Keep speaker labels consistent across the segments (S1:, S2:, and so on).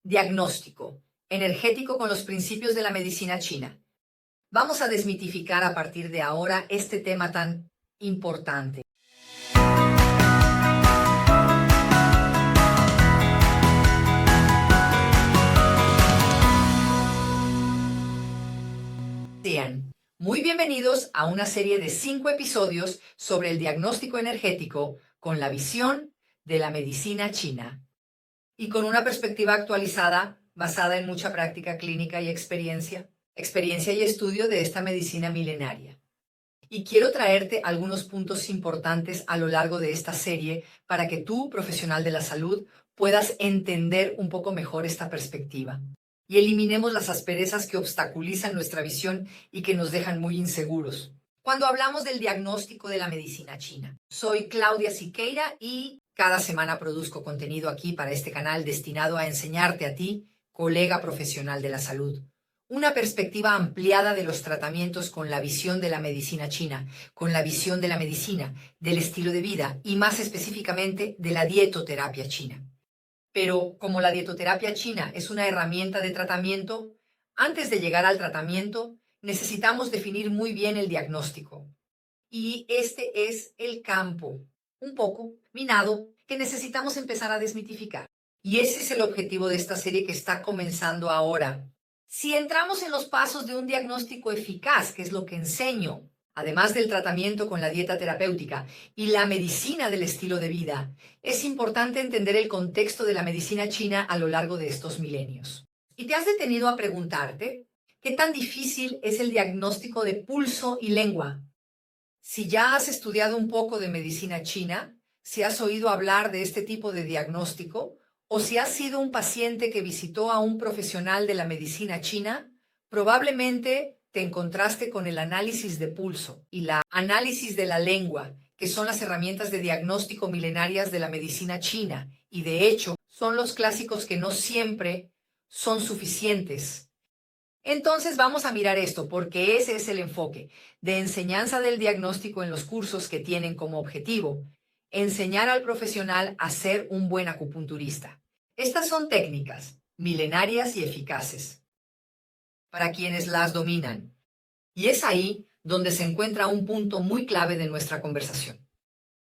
S1: Diagnóstico energético con los principios de la medicina china. Vamos a desmitificar a partir de ahora este tema tan importante. Sean muy bienvenidos a una serie de 5 episodios sobre el diagnóstico energético con la visión de la medicina china y con una perspectiva actualizada basada en mucha práctica clínica y experiencia y estudio de esta medicina milenaria. Y quiero traerte algunos puntos importantes a lo largo de esta serie para que tú, profesional de la salud, puedas entender un poco mejor esta perspectiva y eliminemos las asperezas que obstaculizan nuestra visión y que nos dejan muy inseguros. Cuando hablamos del diagnóstico de la medicina china, soy Claudia Siqueira y cada semana produzco contenido aquí para este canal destinado a enseñarte a ti, colega profesional de la salud, una perspectiva ampliada de los tratamientos con la visión de la medicina china, con la visión de la medicina, del estilo de vida y más específicamente de la dietoterapia china. Pero como la dietoterapia china es una herramienta de tratamiento, antes de llegar al tratamiento necesitamos definir muy bien el diagnóstico. Y este es el campo, un poco minado, que necesitamos empezar a desmitificar. Y ese es el objetivo de esta serie que está comenzando ahora. Si entramos en los pasos de un diagnóstico eficaz, que es lo que enseño, además del tratamiento con la dieta terapéutica y la medicina del estilo de vida, es importante entender el contexto de la medicina china a lo largo de estos milenios. ¿Y te has detenido a preguntarte qué tan difícil es el diagnóstico de pulso y lengua? Si ya has estudiado un poco de medicina china, si has oído hablar de este tipo de diagnóstico, o si has sido un paciente que visitó a un profesional de la medicina china, probablemente te encontraste con el análisis de pulso y la análisis de la lengua, que son las herramientas de diagnóstico milenarias de la medicina china, y de hecho son los clásicos que no siempre son suficientes. Entonces vamos a mirar esto porque ese es el enfoque de enseñanza del diagnóstico en los cursos que tienen como objetivo enseñar al profesional a ser un buen acupunturista. Estas son técnicas milenarias y eficaces para quienes las dominan. Y es ahí donde se encuentra un punto muy clave de nuestra conversación.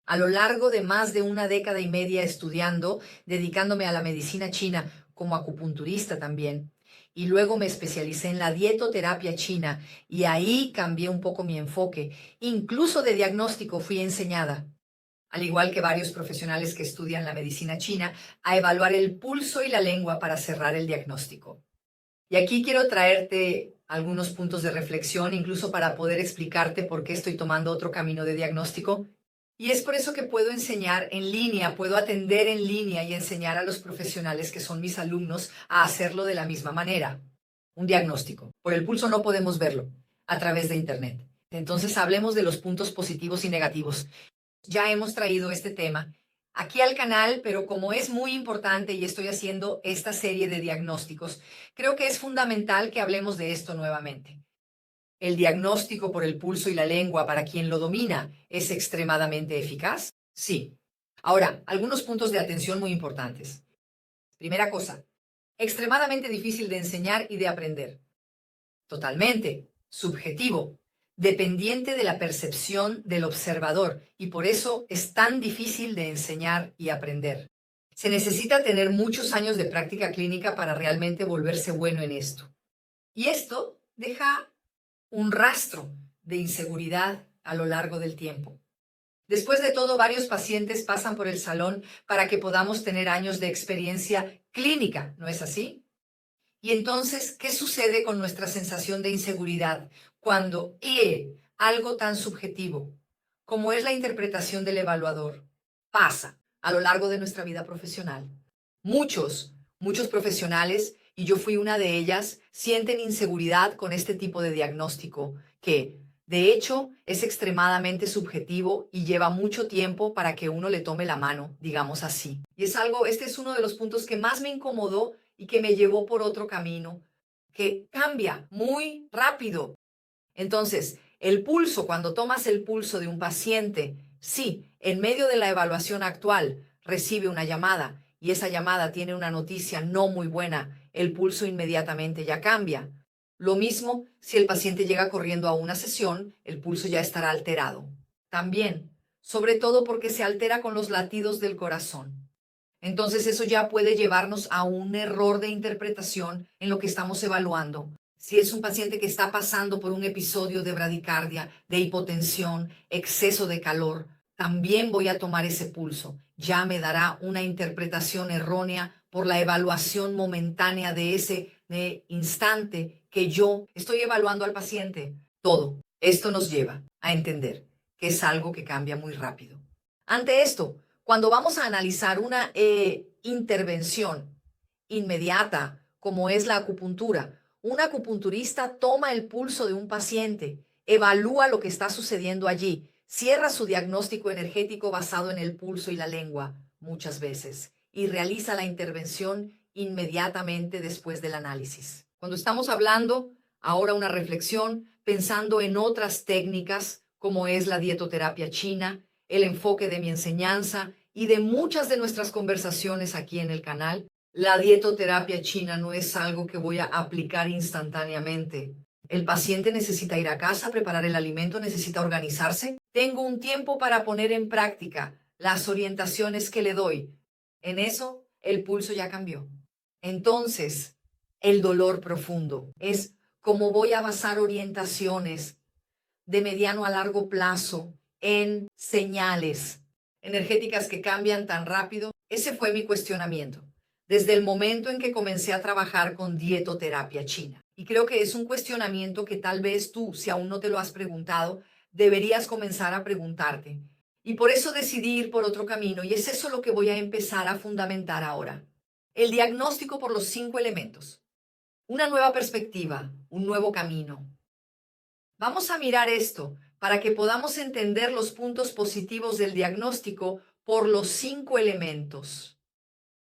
S1: A lo largo de más de una década y media estudiando, dedicándome a la medicina china como acupunturista también, y luego me especialicé en la dietoterapia china y ahí cambié un poco mi enfoque. Incluso de diagnóstico fui enseñada, al igual que varios profesionales que estudian la medicina china, a evaluar el pulso y la lengua para cerrar el diagnóstico. Y aquí quiero traerte algunos puntos de reflexión, incluso para poder explicarte por qué estoy tomando otro camino de diagnóstico. Y es por eso que puedo enseñar en línea, puedo atender en línea y enseñar a los profesionales que son mis alumnos a hacerlo de la misma manera. Un diagnóstico. Por el pulso no podemos verlo a través de Internet. Entonces hablemos de los puntos positivos y negativos. Ya hemos traído este tema aquí al canal, pero como es muy importante y estoy haciendo esta serie de diagnósticos, creo que es fundamental que hablemos de esto nuevamente. ¿El diagnóstico por el pulso y la lengua para quien lo domina es extremadamente eficaz? Sí. Ahora, algunos puntos de atención muy importantes. Primera cosa, extremadamente difícil de enseñar y de aprender. Totalmente subjetivo, dependiente de la percepción del observador y por eso es tan difícil de enseñar y aprender. Se necesita tener muchos años de práctica clínica para realmente volverse bueno en esto. Y esto deja un rastro de inseguridad a lo largo del tiempo. Después de todo, varios pacientes pasan por el salón para que podamos tener años de experiencia clínica, ¿no es así? Y entonces, ¿qué sucede con nuestra sensación de inseguridad cuando algo tan subjetivo como es la interpretación del evaluador pasa a lo largo de nuestra vida profesional? Muchos profesionales, y yo fui una de ellas, sienten inseguridad con este tipo de diagnóstico que, de hecho, es extremadamente subjetivo y lleva mucho tiempo para que uno le tome la mano, digamos así. Y este es uno de los puntos que más me incomodó y que me llevó por otro camino, que cambia muy rápido. Entonces, el pulso, cuando tomas el pulso de un paciente, sí, en medio de la evaluación actual, recibe una llamada y esa llamada tiene una noticia no muy buena, el pulso inmediatamente ya cambia. Lo mismo si el paciente llega corriendo a una sesión, el pulso ya estará alterado. También, sobre todo porque se altera con los latidos del corazón. Entonces eso ya puede llevarnos a un error de interpretación en lo que estamos evaluando. Si es un paciente que está pasando por un episodio de bradicardia, de hipotensión, exceso de calor, también voy a tomar ese pulso. Ya me dará una interpretación errónea por la evaluación momentánea de ese instante que yo estoy evaluando al paciente. Todo esto nos lleva a entender que es algo que cambia muy rápido. Ante esto, cuando vamos a analizar una intervención inmediata, como es la acupuntura, un acupunturista toma el pulso de un paciente, evalúa lo que está sucediendo allí, cierra su diagnóstico energético basado en el pulso y la lengua, muchas veces, y realiza la intervención inmediatamente después del análisis. Cuando estamos hablando, ahora una reflexión, pensando en otras técnicas, como es la dietoterapia china, el enfoque de mi enseñanza y de muchas de nuestras conversaciones aquí en el canal, la dietoterapia china no es algo que voy a aplicar instantáneamente. El paciente necesita ir a casa, preparar el alimento, necesita organizarse. Tengo un tiempo para poner en práctica las orientaciones que le doy. En eso, el pulso ya cambió. Entonces, el dolor profundo es cómo voy a basar orientaciones de mediano a largo plazo en señales energéticas que cambian tan rápido. Ese fue mi cuestionamiento desde el momento en que comencé a trabajar con dietoterapia china. Y creo que es un cuestionamiento que tal vez tú, si aún no te lo has preguntado, deberías comenzar a preguntarte. Y por eso decidí ir por otro camino, y es eso lo que voy a empezar a fundamentar ahora. El diagnóstico por los 5 elementos. Una nueva perspectiva, un nuevo camino. Vamos a mirar esto para que podamos entender los puntos positivos del diagnóstico por los 5 elementos,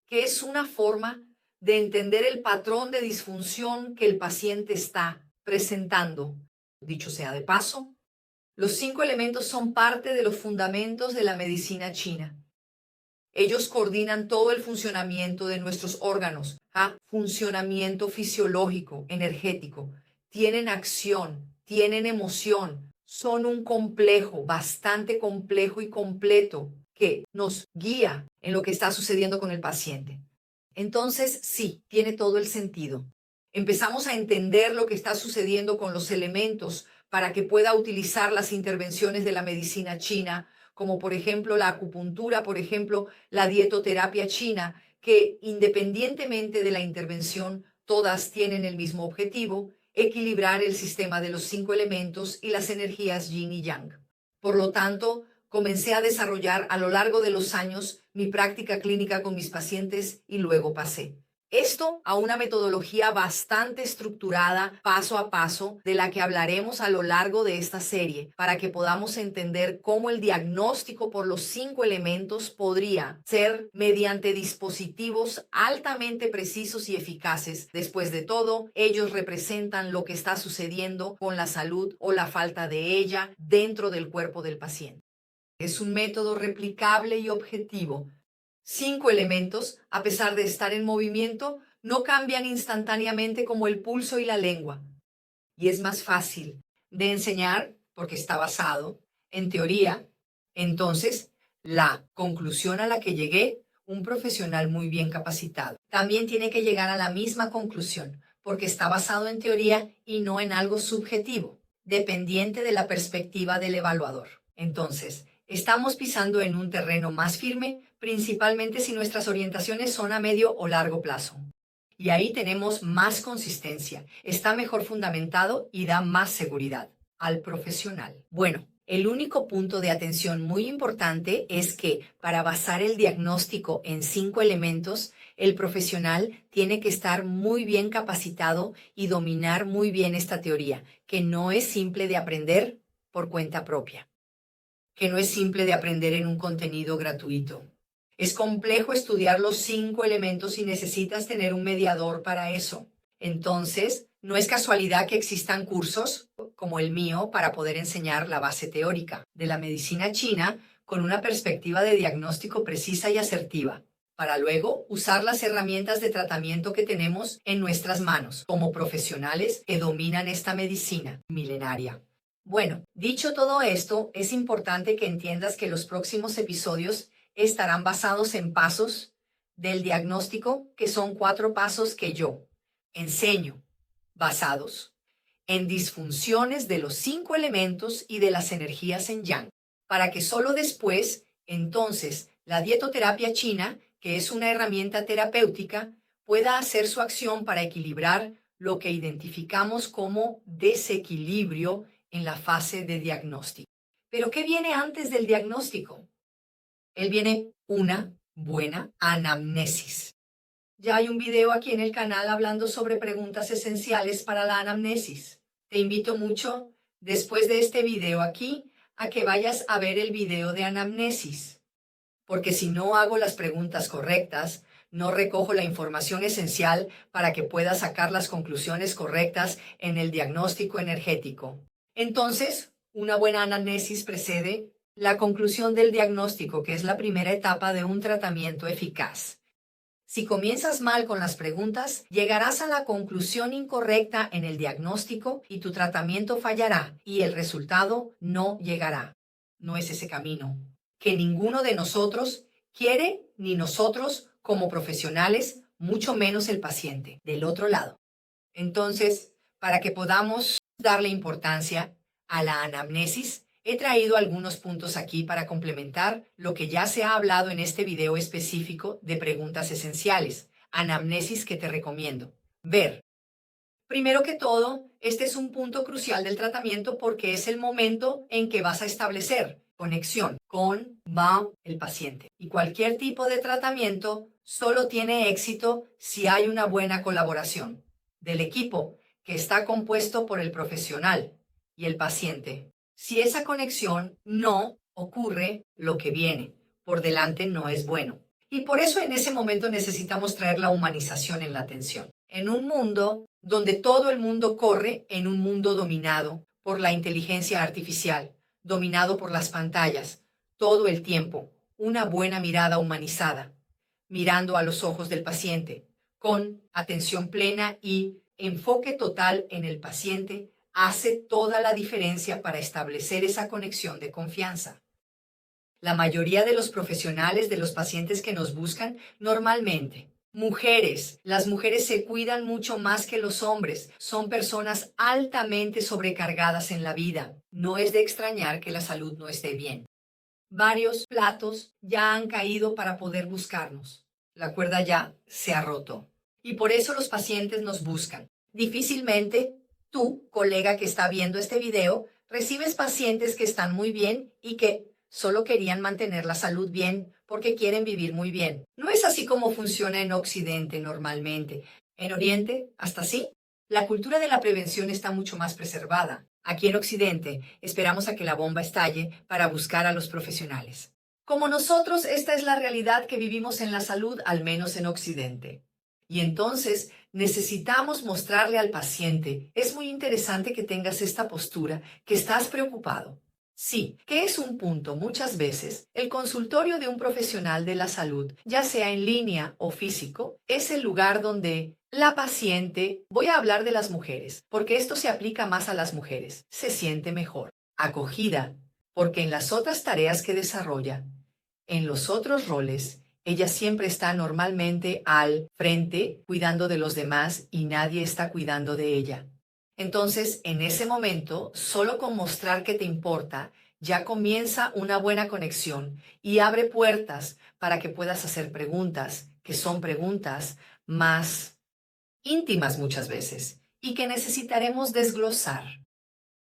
S1: que es una forma de entender el patrón de disfunción que el paciente está presentando. Dicho sea de paso, los 5 elementos son parte de los fundamentos de la medicina china. Ellos coordinan todo el funcionamiento de nuestros órganos, funcionamiento fisiológico, energético. Tienen acción, tienen emoción, son un complejo, bastante complejo y completo que nos guía en lo que está sucediendo con el paciente. Entonces, sí, tiene todo el sentido. Empezamos a entender lo que está sucediendo con los elementos para que pueda utilizar las intervenciones de la medicina china, como por ejemplo la acupuntura, por ejemplo la dietoterapia china, que independientemente de la intervención, todas tienen el mismo objetivo: equilibrar el sistema de los 5 elementos y las energías yin y yang. Por lo tanto, comencé a desarrollar a lo largo de los años mi práctica clínica con mis pacientes y luego pasé esto a una metodología bastante estructurada, paso a paso, de la que hablaremos a lo largo de esta serie, para que podamos entender cómo el diagnóstico por los 5 elementos podría ser mediante dispositivos altamente precisos y eficaces. Después de todo, ellos representan lo que está sucediendo con la salud o la falta de ella dentro del cuerpo del paciente. Es un método replicable y objetivo. 5 elementos, a pesar de estar en movimiento, no cambian instantáneamente como el pulso y la lengua. Y es más fácil de enseñar porque está basado en teoría. Entonces, la conclusión a la que llegué, un profesional muy bien capacitado, también tiene que llegar a la misma conclusión porque está basado en teoría y no en algo subjetivo, dependiente de la perspectiva del evaluador. Entonces, estamos pisando en un terreno más firme, principalmente si nuestras orientaciones son a medio o largo plazo. Y ahí tenemos más consistencia, está mejor fundamentado y da más seguridad al profesional. Bueno, el único punto de atención muy importante es que para basar el diagnóstico en 5 elementos, el profesional tiene que estar muy bien capacitado y dominar muy bien esta teoría, que no es simple de aprender por cuenta propia, que no es simple de aprender en un contenido gratuito. Es complejo estudiar los 5 elementos y necesitas tener un mediador para eso. Entonces, no es casualidad que existan cursos como el mío para poder enseñar la base teórica de la medicina china con una perspectiva de diagnóstico precisa y asertiva. para luego usar las herramientas de tratamiento que tenemos en nuestras manos como profesionales que dominan esta medicina milenaria. Bueno, dicho todo esto, es importante que entiendas que los próximos episodios estarán basados en pasos del diagnóstico, que son 4 pasos que yo enseño, basados en disfunciones de los 5 elementos y de las energías en Yang, para que solo después, entonces, la dietoterapia china, que es una herramienta terapéutica, pueda hacer su acción para equilibrar lo que identificamos como desequilibrio en la fase de diagnóstico. ¿Pero qué viene antes del diagnóstico? Viene una buena anamnesis. Ya hay un video aquí en el canal hablando sobre preguntas esenciales para la anamnesis. Te invito mucho, después de este video aquí, a que vayas a ver el video de anamnesis. Porque si no hago las preguntas correctas, no recojo la información esencial para que puedas sacar las conclusiones correctas en el diagnóstico energético. Entonces, una buena anamnesis precede la conclusión del diagnóstico, que es la primera etapa de un tratamiento eficaz. Si comienzas mal con las preguntas, llegarás a la conclusión incorrecta en el diagnóstico y tu tratamiento fallará y el resultado no llegará. No es ese camino que ninguno de nosotros quiere, ni nosotros como profesionales, mucho menos el paciente del otro lado. Entonces, para que podamos darle importancia a la anamnesis, he traído algunos puntos aquí para complementar lo que ya se ha hablado en este video específico de preguntas esenciales, anamnesis, que te recomiendo ver. Primero que todo, este es un punto crucial del tratamiento porque es el momento en que vas a establecer conexión con el paciente. Y cualquier tipo de tratamiento solo tiene éxito si hay una buena colaboración del equipo, que está compuesto por el profesional y el paciente. Si esa conexión no ocurre, lo que viene por delante no es bueno. Y por eso en ese momento necesitamos traer la humanización en la atención. En un mundo donde todo el mundo corre, en un mundo dominado por la inteligencia artificial, dominado por las pantallas, todo el tiempo, una buena mirada humanizada, mirando a los ojos del paciente, con atención plena y enfoque total en el paciente, hace toda la diferencia para establecer esa conexión de confianza. La mayoría de los profesionales, de los pacientes que nos buscan, normalmente, mujeres, las mujeres se cuidan mucho más que los hombres, son personas altamente sobrecargadas en la vida. No es de extrañar que la salud no esté bien. Varios platos ya han caído para poder buscarnos. La cuerda ya se ha roto. Y por eso los pacientes nos buscan. Difícilmente tú, colega que está viendo este video, recibes pacientes que están muy bien y que solo querían mantener la salud bien porque quieren vivir muy bien. No es así como funciona en Occidente normalmente. En Oriente, hasta sí. La cultura de la prevención está mucho más preservada. Aquí en Occidente esperamos a que la bomba estalle para buscar a los profesionales. Como nosotros, esta es la realidad que vivimos en la salud, al menos en Occidente. Y entonces necesitamos mostrarle al paciente, es muy interesante que tengas esta postura, que estás preocupado. Sí, que es un punto muchas veces. El consultorio de un profesional de la salud, ya sea en línea o físico, es el lugar donde la paciente, voy a hablar de las mujeres, porque esto se aplica más a las mujeres, se siente mejor, acogida, porque en las otras tareas que desarrolla, en los otros roles, ella siempre está normalmente al frente cuidando de los demás y nadie está cuidando de ella. Entonces, en ese momento, solo con mostrar que te importa, ya comienza una buena conexión y abre puertas para que puedas hacer preguntas, que son preguntas más íntimas muchas veces y que necesitaremos desglosar.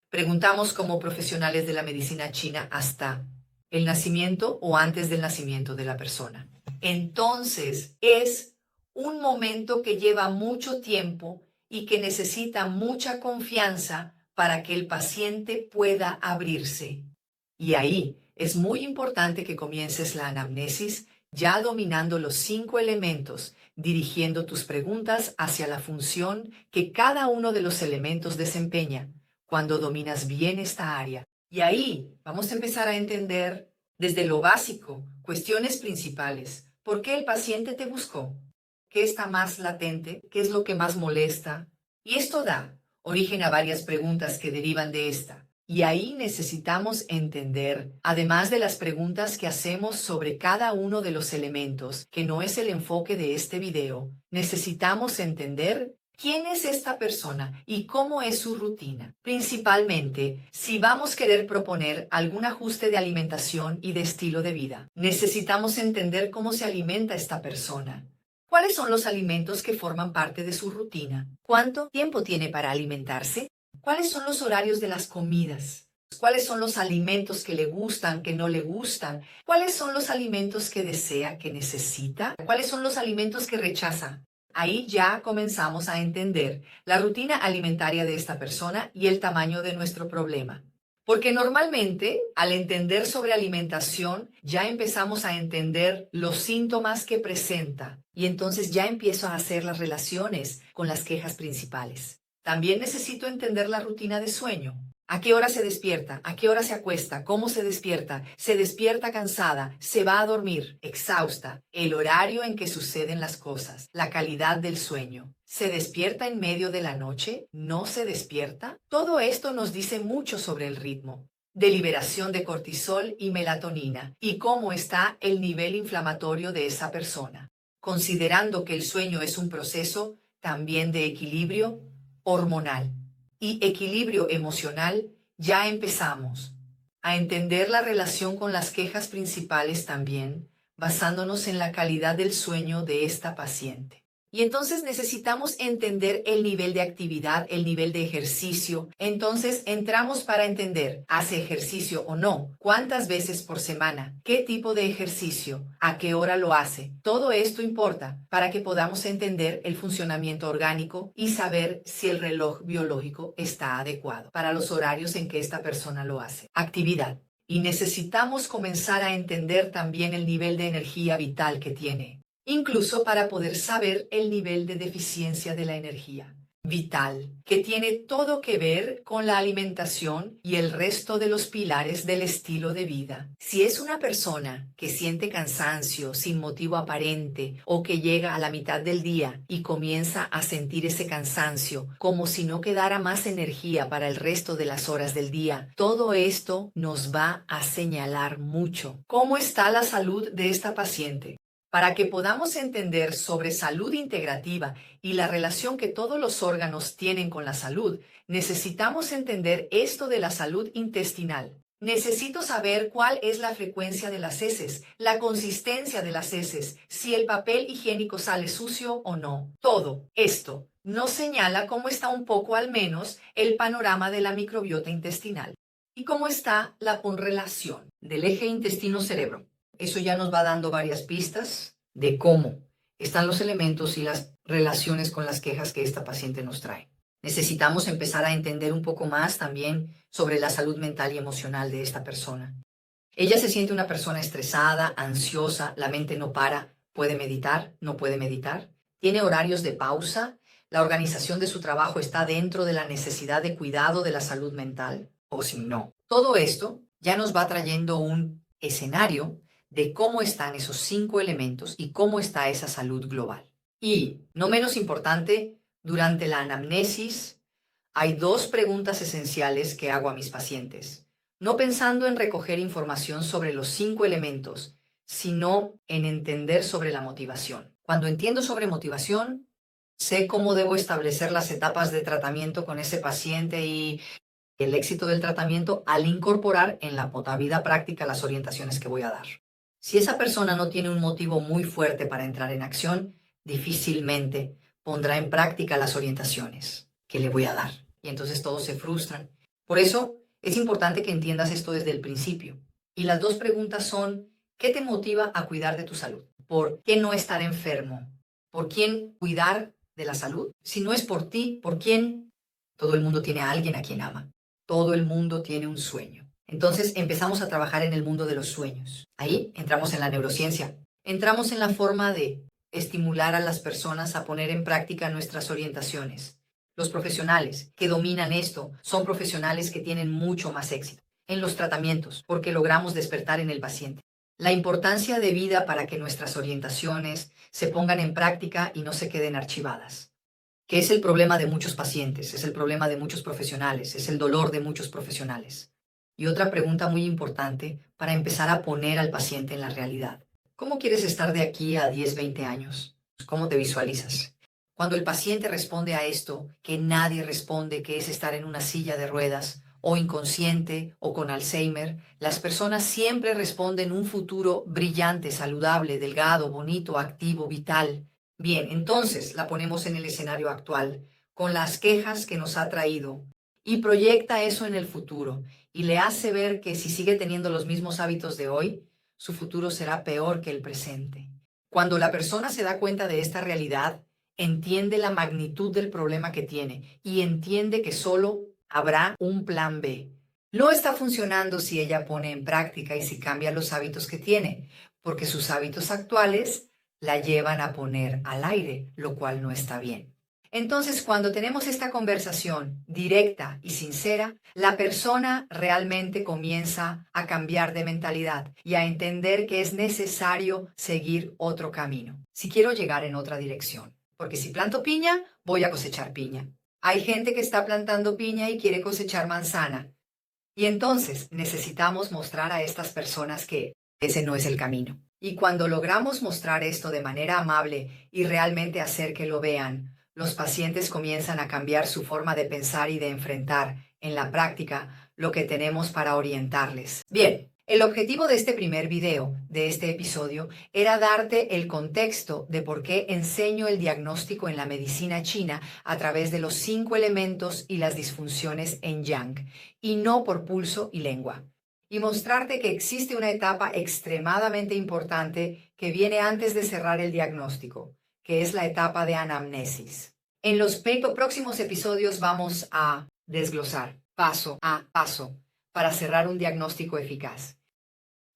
S1: Preguntamos como profesionales de la medicina china hasta el nacimiento o antes del nacimiento de la persona. Entonces, es un momento que lleva mucho tiempo y que necesita mucha confianza para que el paciente pueda abrirse. Y ahí es muy importante que comiences la anamnesis ya dominando los 5 elementos, dirigiendo tus preguntas hacia la función que cada uno de los elementos desempeña cuando dominas bien esta área. Y ahí vamos a empezar a entender desde lo básico, cuestiones principales, ¿Por qué el paciente te buscó? ¿Qué está más latente? ¿Qué es lo que más molesta? Y esto da origen a varias preguntas que derivan de esta. Y ahí necesitamos entender, además de las preguntas que hacemos sobre cada uno de los elementos, que no es el enfoque de este video, necesitamos entender quién es esta persona y cómo es su rutina. Principalmente, si vamos a querer proponer algún ajuste de alimentación y de estilo de vida, necesitamos entender cómo se alimenta esta persona. ¿Cuáles son los alimentos que forman parte de su rutina? ¿Cuánto tiempo tiene para alimentarse? ¿Cuáles son los horarios de las comidas? ¿Cuáles son los alimentos que le gustan, que no le gustan? ¿Cuáles son los alimentos que desea, que necesita? ¿Cuáles son los alimentos que rechaza? Ahí ya comenzamos a entender la rutina alimentaria de esta persona y el tamaño de nuestro problema. Porque normalmente, al entender sobre alimentación, ya empezamos a entender los síntomas que presenta y entonces ya empiezo a hacer las relaciones con las quejas principales. También necesito entender la rutina de sueño. ¿A qué hora se despierta? ¿A qué hora se acuesta? ¿Cómo se despierta? ¿Se despierta cansada? ¿Se va a dormir exhausta? El horario en que suceden las cosas, la calidad del sueño. ¿Se despierta en medio de la noche? ¿No se despierta? Todo esto nos dice mucho sobre el ritmo de liberación de cortisol y melatonina y cómo está el nivel inflamatorio de esa persona. Considerando que el sueño es un proceso también de equilibrio hormonal y equilibrio emocional, ya empezamos a entender la relación con las quejas principales también, basándonos en la calidad del sueño de esta paciente. Y entonces necesitamos entender el nivel de actividad, el nivel de ejercicio. Entonces entramos para entender, ¿hace ejercicio o no? ¿Cuántas veces por semana? ¿Qué tipo de ejercicio? ¿A qué hora lo hace? Todo esto importa para que podamos entender el funcionamiento orgánico y saber si el reloj biológico está adecuado para los horarios en que esta persona lo hace. Actividad. Y necesitamos comenzar a entender también el nivel de energía vital que tiene, incluso para poder saber el nivel de deficiencia de la energía vital, que tiene todo que ver con la alimentación y el resto de los pilares del estilo de vida. Si es una persona que siente cansancio sin motivo aparente o que llega a la mitad del día y comienza a sentir ese cansancio como si no quedara más energía para el resto de las horas del día, todo esto nos va a señalar mucho cómo está la salud de esta paciente. Para que podamos entender sobre salud integrativa y la relación que todos los órganos tienen con la salud, necesitamos entender esto de la salud intestinal. Necesito saber cuál es la frecuencia de las heces, la consistencia de las heces, si el papel higiénico sale sucio o no. Todo esto nos señala cómo está un poco al menos el panorama de la microbiota intestinal y cómo está la correlación del eje intestino-cerebro. Eso ya nos va dando varias pistas de cómo están los elementos y las relaciones con las quejas que esta paciente nos trae. Necesitamos empezar a entender un poco más también sobre la salud mental y emocional de esta persona. Ella se siente una persona estresada, ansiosa, la mente no para, puede meditar, no puede meditar, tiene horarios de pausa, la organización de su trabajo está dentro de la necesidad de cuidado de la salud mental, o si no. Todo esto ya nos va trayendo un escenario de cómo están esos 5 elementos y cómo está esa salud global. Y, no menos importante, durante la anamnesis hay 2 preguntas esenciales que hago a mis pacientes, no pensando en recoger información sobre los 5 elementos, sino en entender sobre la motivación. Cuando entiendo sobre motivación, sé cómo debo establecer las etapas de tratamiento con ese paciente y el éxito del tratamiento al incorporar en la vida práctica las orientaciones que voy a dar. Si esa persona no tiene un motivo muy fuerte para entrar en acción, difícilmente pondrá en práctica las orientaciones que le voy a dar. Y entonces todos se frustran. Por eso es importante que entiendas esto desde el principio. Y las 2 preguntas son, ¿qué te motiva a cuidar de tu salud? ¿Por qué no estar enfermo? ¿Por quién cuidar de la salud? Si no es por ti, ¿por quién? Todo el mundo tiene a alguien a quien ama. Todo el mundo tiene un sueño. Entonces empezamos a trabajar en el mundo de los sueños. Ahí entramos en la neurociencia. Entramos en la forma de estimular a las personas a poner en práctica nuestras orientaciones. Los profesionales que dominan esto son profesionales que tienen mucho más éxito en los tratamientos porque logramos despertar en el paciente La importancia de vida para que nuestras orientaciones se pongan en práctica y no se queden archivadas, que es el problema de muchos pacientes, es el problema de muchos profesionales, es el dolor de muchos profesionales. Y otra pregunta muy importante para empezar a poner al paciente en la realidad. ¿Cómo quieres estar de aquí a 10, 20 años? ¿Cómo te visualizas? Cuando el paciente responde a esto, que nadie responde, que es estar en una silla de ruedas, o inconsciente, o con Alzheimer, las personas siempre responden un futuro brillante, saludable, delgado, bonito, activo, vital. Bien, entonces la ponemos en el escenario actual, con las quejas que nos ha traído, y proyecta eso en el futuro, y le hace ver que si sigue teniendo los mismos hábitos de hoy, su futuro será peor que el presente. Cuando la persona se da cuenta de esta realidad, entiende la magnitud del problema que tiene y entiende que solo habrá un plan B. No está funcionando si ella pone en práctica y si cambia los hábitos que tiene, porque sus hábitos actuales la llevan a poner al aire, lo cual no está bien. Entonces, cuando tenemos esta conversación directa y sincera, la persona realmente comienza a cambiar de mentalidad y a entender que es necesario seguir otro camino. Si quiero llegar en otra dirección, porque si planto piña, voy a cosechar piña. Hay gente que está plantando piña y quiere cosechar manzana. Y entonces necesitamos mostrar a estas personas que ese no es el camino. Y cuando logramos mostrar esto de manera amable y realmente hacer que lo vean, los pacientes comienzan a cambiar su forma de pensar y de enfrentar en la práctica lo que tenemos para orientarles. Bien, el objetivo de este primer video, de este episodio, era darte el contexto de por qué enseño el diagnóstico en la medicina china a través de los 5 elementos y las disfunciones en Yang, y no por pulso y lengua. Y mostrarte que existe una etapa extremadamente importante que viene antes de cerrar el diagnóstico, que es la etapa de anamnesis. En los próximos episodios vamos a desglosar paso a paso para cerrar un diagnóstico eficaz.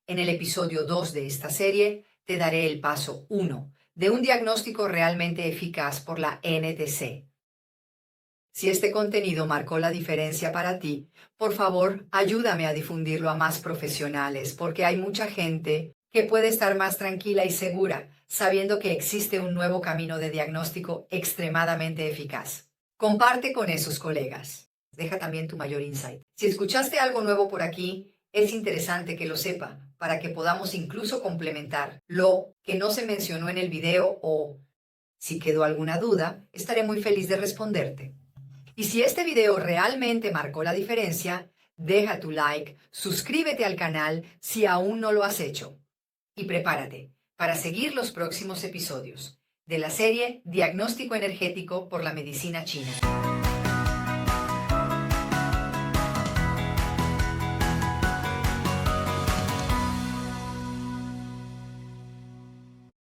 S1: En el episodio 2 de esta serie te daré el paso 1 de un diagnóstico realmente eficaz por la NTC. Si este contenido marcó la diferencia para ti, por favor, ayúdame a difundirlo a más profesionales, porque hay mucha gente que puede estar más tranquila y segura sabiendo que existe un nuevo camino de diagnóstico extremadamente eficaz. Comparte con esos colegas. Deja también tu mayor insight. Si escuchaste algo nuevo por aquí, es interesante que lo sepa para que podamos incluso complementar lo que no se mencionó en el video o, si quedó alguna duda, estaré muy feliz de responderte. Y si este video realmente marcó la diferencia, deja tu like, suscríbete al canal si aún no lo has hecho. Y prepárate para seguir los próximos episodios de la serie Diagnóstico Energético por la Medicina China.